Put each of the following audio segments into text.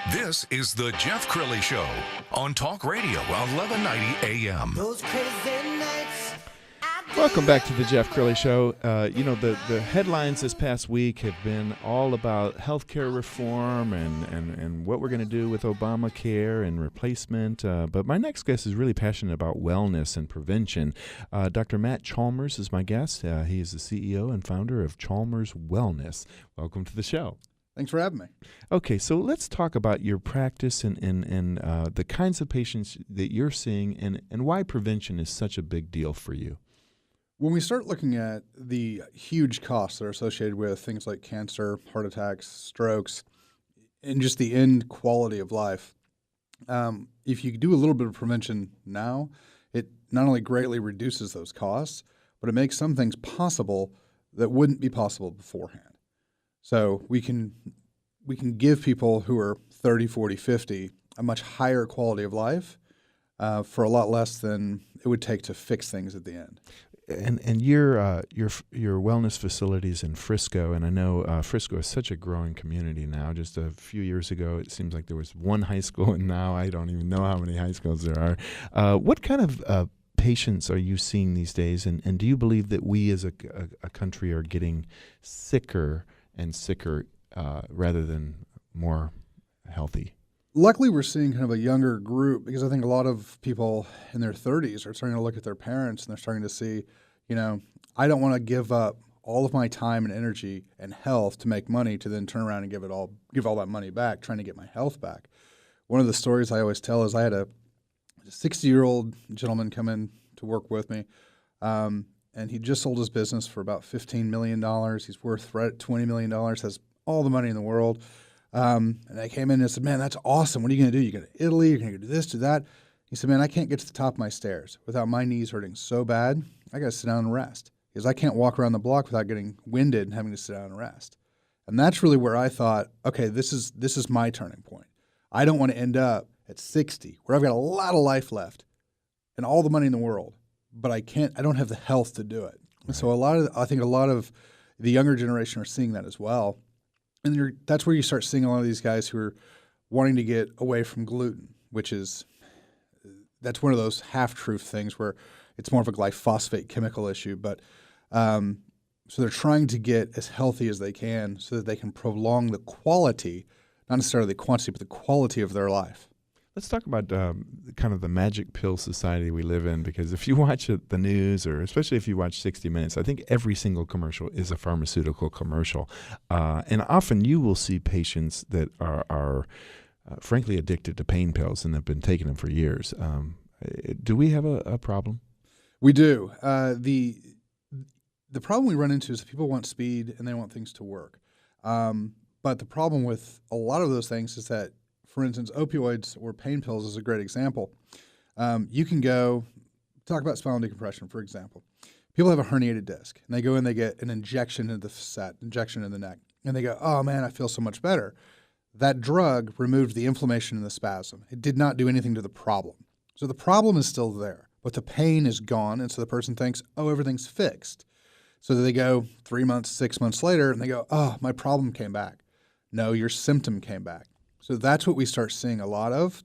This is the Jeff Crilley Show on Talk Radio 1190 AM. Those crazy nights. Welcome back to the Jeff Crilley Show. The headlines this past week have been all about healthcare reform and what we're going to do with Obamacare and replacement. But my next guest is really passionate about wellness and prevention. Dr. Matt Chalmers is my guest. He is the CEO and founder of Chalmers Wellness. Welcome to the show. Thanks for having me. Okay, so let's talk about your practice and the kinds of patients that you're seeing and why prevention is such a big deal for you. When we start looking at the huge costs that are associated with things like cancer, heart attacks, strokes, and just the end quality of life, if you do a little bit of prevention now, it not only greatly reduces those costs, but it makes some things possible that wouldn't be possible beforehand. So we can give people who are 30, 40, 50 a much higher quality of life for a lot less than it would take to fix things at the end. And your wellness facilities in Frisco, and I know Frisco is such a growing community now. Just a few years ago, it seems like there was one high school, and now I don't even know how many high schools there are. What kind of patients are you seeing these days, and do you believe that we as a country are getting sicker and sicker rather than more healthy? Luckily, we're seeing kind of a younger group because I think a lot of people in their 30s are starting to look at their parents and they're starting to see, I don't want to give up all of my time and energy and health to make money to then turn around and give all that money back, trying to get my health back. One of the stories I always tell is I had a 60-year-old gentleman come in to work with me, and he just sold his business for about $15 million. He's worth right at $20 million, has all the money in the world. And I came in and said, man, that's awesome. What are you going to do? You're going to Italy? You're going to do this, do that? He said, man, I can't get to the top of my stairs without my knees hurting so bad. I got to sit down and rest because I can't walk around the block without getting winded and having to sit down and rest. And that's really where I thought, okay, this is my turning point. I don't want to end up at 60 where I've got a lot of life left and all the money in the world, but I don't have the health to do it. Right. And so I think a lot of the younger generation are seeing that as well. And that's where you start seeing a lot of these guys who are wanting to get away from gluten, that's one of those half-truth things where it's more of a glyphosate chemical issue. But so they're trying to get as healthy as they can so that they can prolong the quality, not necessarily the quantity, but the quality of their life. Let's talk about kind of the magic pill society we live in, because if you watch the news, or especially if you watch 60 Minutes, I think every single commercial is a pharmaceutical commercial. And often you will see patients that are frankly addicted to pain pills and have been taking them for years. Do we have a problem? We do. The problem we run into is that people want speed and they want things to work. But the problem with a lot of those things is that, for instance, opioids or pain pills is a great example. You can go talk about spinal decompression, for example. People have a herniated disc, and they go in, they get an injection into the facet, injection in the neck, and they go, oh, man, I feel so much better. That drug removed the inflammation and the spasm. It did not do anything to the problem. So the problem is still there, but the pain is gone, and so the person thinks, oh, everything's fixed. So they go 3 months, 6 months later, and they go, oh, my problem came back. No, your symptom came back. So that's what we start seeing a lot of.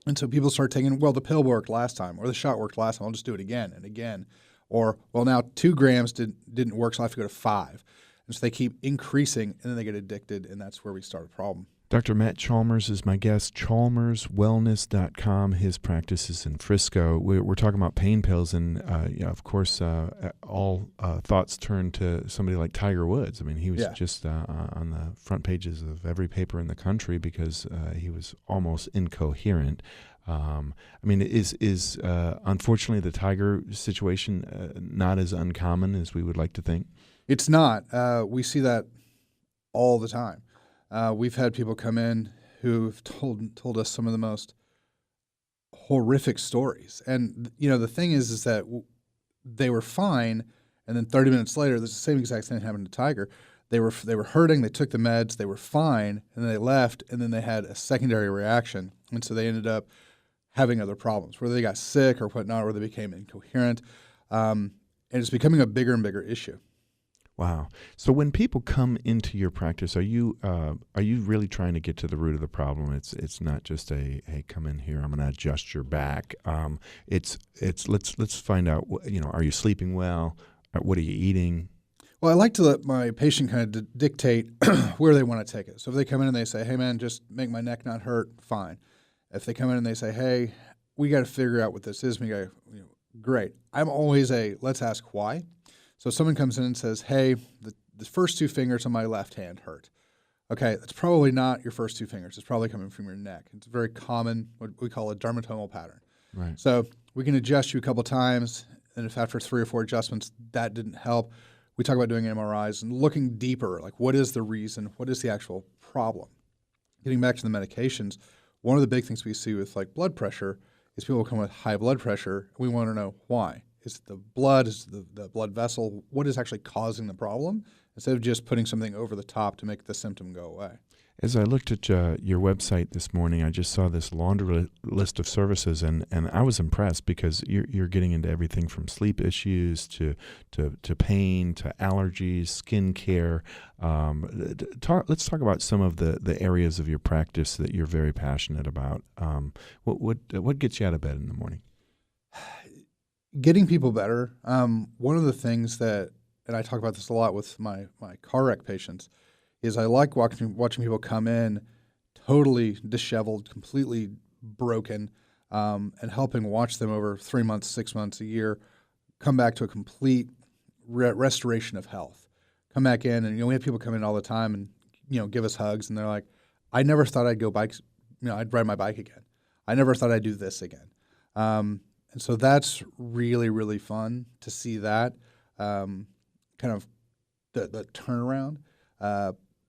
And so people start taking, well, the pill worked last time, or the shot worked last time, I'll just do it again and again. Or, well, now 2 grams didn't work, so I have to go to 5. And so they keep increasing, and then they get addicted, and that's where we start a problem. Dr. Matt Chalmers is my guest, chalmerswellness.com. His practice is in Frisco. We're talking about pain pills, and of course, all thoughts turn to somebody like Tiger Woods. I mean, he was just on the front pages of every paper in the country because he was almost incoherent. I mean, is unfortunately the Tiger situation not as uncommon as we would like to think? It's not. We see that all the time. We've had people come in who've told us some of the most horrific stories. And, the thing is that they were fine, and then 30 minutes later, the same exact thing happened to Tiger. They were hurting, they took the meds, they were fine, and then they left, and then they had a secondary reaction. And so they ended up having other problems, whether they got sick or whatnot, or they became incoherent. And it's becoming a bigger and bigger issue. Wow. So when people come into your practice, are you really trying to get to the root of the problem? It's not just hey, come in here, I'm going to adjust your back. It's let's find out. Are you sleeping well? What are you eating? Well, I like to let my patient kind of dictate where they want to take it. So if they come in and they say, "Hey, man, just make my neck not hurt," fine. If they come in and they say, "Hey, we got to figure out what this is," great. I'm always let's ask why. So if someone comes in and says, "Hey, the first two fingers on my left hand hurt." Okay, that's probably not your first two fingers. It's probably coming from your neck. It's a very common, what we call a dermatomal pattern. Right. So we can adjust you a couple times, and if after 3 or 4 adjustments that didn't help, we talk about doing MRIs and looking deeper, like what is the reason, what is the actual problem. Getting back to the medications, one of the big things we see with like blood pressure is people come with high blood pressure. We want to know why. Is it the blood? Is it the blood vessel? What is actually causing the problem? Instead of just putting something over the top to make the symptom go away. As I looked at your website this morning, I just saw this laundry list of services, and I was impressed because you're getting into everything from sleep issues to pain to allergies, skin care. Let's talk about some of the areas of your practice that you're very passionate about. What gets you out of bed in the morning? Getting people better. One of the things that, and I talk about this a lot with my car wreck patients, is I like watching people come in totally disheveled, completely broken, and helping watch them over 3 months, 6 months, a year, come back to a complete restoration of health. Come back in, and we have people come in all the time and give us hugs, and they're like, "I never thought I'd go bikes. I'd ride my bike again. I never thought I'd do this again." And so that's really, really fun to see that kind of the turnaround.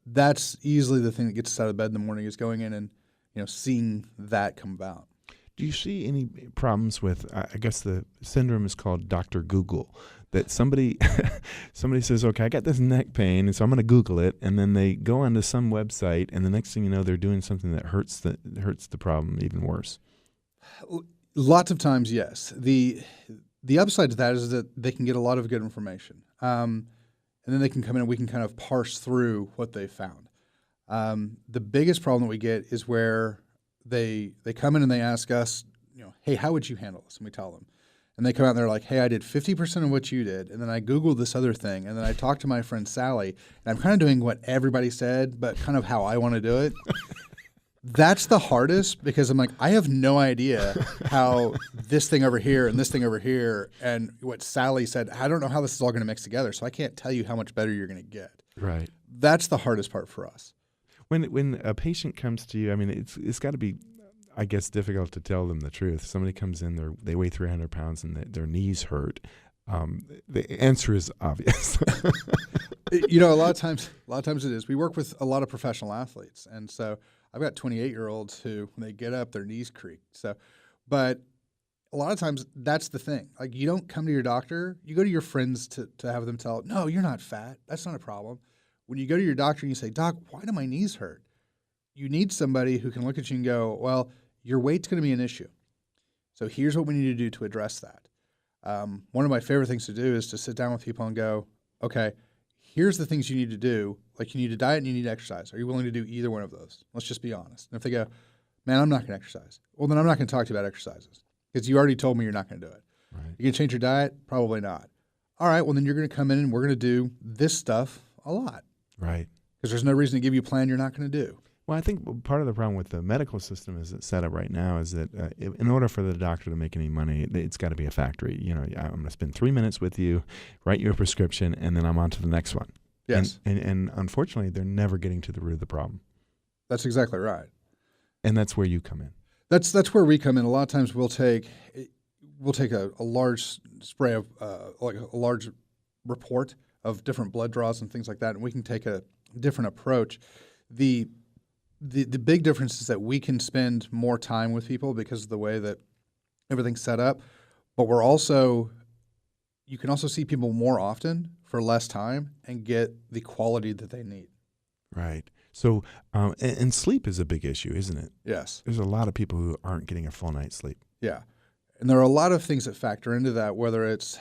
That's easily the thing that gets us out of bed in the morning, is going in and seeing that come about. Do you see any problems with, I guess the syndrome is called Dr. Google, that somebody says, "Okay, I got this neck pain, and so I'm going to Google it," and then they go onto some website, and the next thing you know, they're doing something that hurts the problem even worse? Lots of times, yes. The upside to that is that they can get a lot of good information. And then they can come in and we can kind of parse through what they found. The biggest problem that we get is where they come in and they ask us, "Hey, how would you handle this?" And we tell them. And they come out and they're like, "Hey, I did 50% of what you did, and then I Googled this other thing, and then I talked to my friend Sally, and I'm kind of doing what everybody said, but kind of how I want to do it." That's the hardest, because I'm like, I have no idea how this thing over here and this thing over here and what Sally said, I don't know how this is all going to mix together, so I can't tell you how much better you're going to get. Right. That's the hardest part for us. When a patient comes to you, I mean, it's got to be, I guess, difficult to tell them the truth. Somebody comes in, they weigh 300 pounds and their knees hurt. The answer is obvious. A lot of times it is. We work with a lot of professional athletes, and so I've got 28-year-olds who, when they get up, their knees creak. So, but a lot of times that's the thing. Like, you don't come to your doctor. You go to your friends to have them tell, "No, you're not fat. That's not a problem." When you go to your doctor and you say, "Doc, why do my knees hurt?" You need somebody who can look at you and go, "Well, your weight's going to be an issue. So here's what we need to do to address that." One of my favorite things to do is to sit down with people and go, "Okay, here's the things you need to do. Like, you need to diet and you need to exercise. Are you willing to do either one of those? Let's just be honest." And if they go, "Man, I'm not going to exercise," well, then I'm not going to talk to you about exercises, because you already told me you're not going to do it. Right. You going to change your diet? Probably not. All right, well, then you're going to come in and we're going to do this stuff a lot. Right. Because there's no reason to give you a plan you're not going to do. Well, I think part of the problem with the medical system as it's set up right now is that in order for the doctor to make any money, it's got to be a factory. I'm going to spend 3 minutes with you, write you a prescription, and then I'm on to the next one. Yes. And unfortunately, they're never getting to the root of the problem. That's exactly right. And that's where you come in. That's where we come in. A lot of times we'll take a large spray of like a large report of different blood draws and things like that, and we can take a different approach. The big difference is that we can spend more time with people because of the way that everything's set up, but you can also see people more often for less time and get the quality that they need. Right. So, and sleep is a big issue, isn't it? Yes. There's a lot of people who aren't getting a full night's sleep. Yeah. And there are a lot of things that factor into that, whether it's,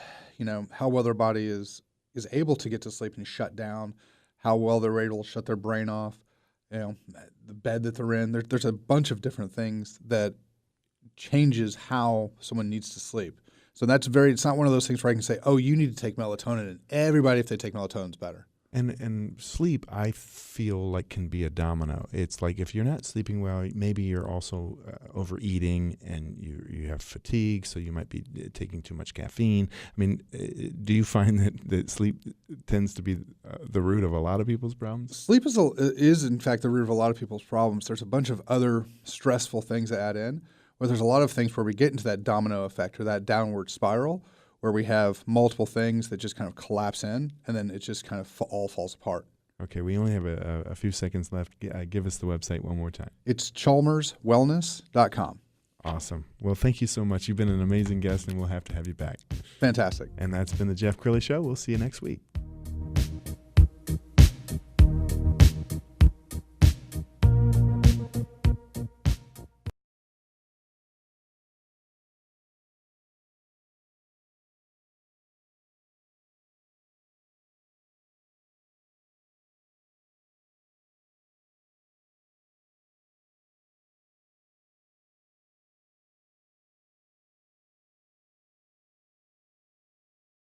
how well their body is is able to get to sleep and shut down, how well they're able to shut their brain off, the bed that they're in. There's a bunch of different things that changes how someone needs to sleep. So it's not one of those things where I can say, oh, you need to take melatonin, and everybody, if they take melatonin, is better. And sleep, I feel like, can be a domino. It's like if you're not sleeping well, maybe you're also overeating and you have fatigue, so you might be taking too much caffeine. I mean, do you find that sleep tends to be the root of a lot of people's problems? Sleep is, in fact, the root of a lot of people's problems. There's a bunch of other stressful things that add in, where there's a lot of things where we get into that domino effect or that downward spiral, where we have multiple things that just kind of collapse in, and then it just kind of all falls apart. Okay, we only have a few seconds left. Give us the website one more time. It's chalmerswellness.com. Awesome. Well, thank you so much. You've been an amazing guest, and we'll have to have you back. Fantastic. And that's been the Jeff Crilley Show. We'll see you next week.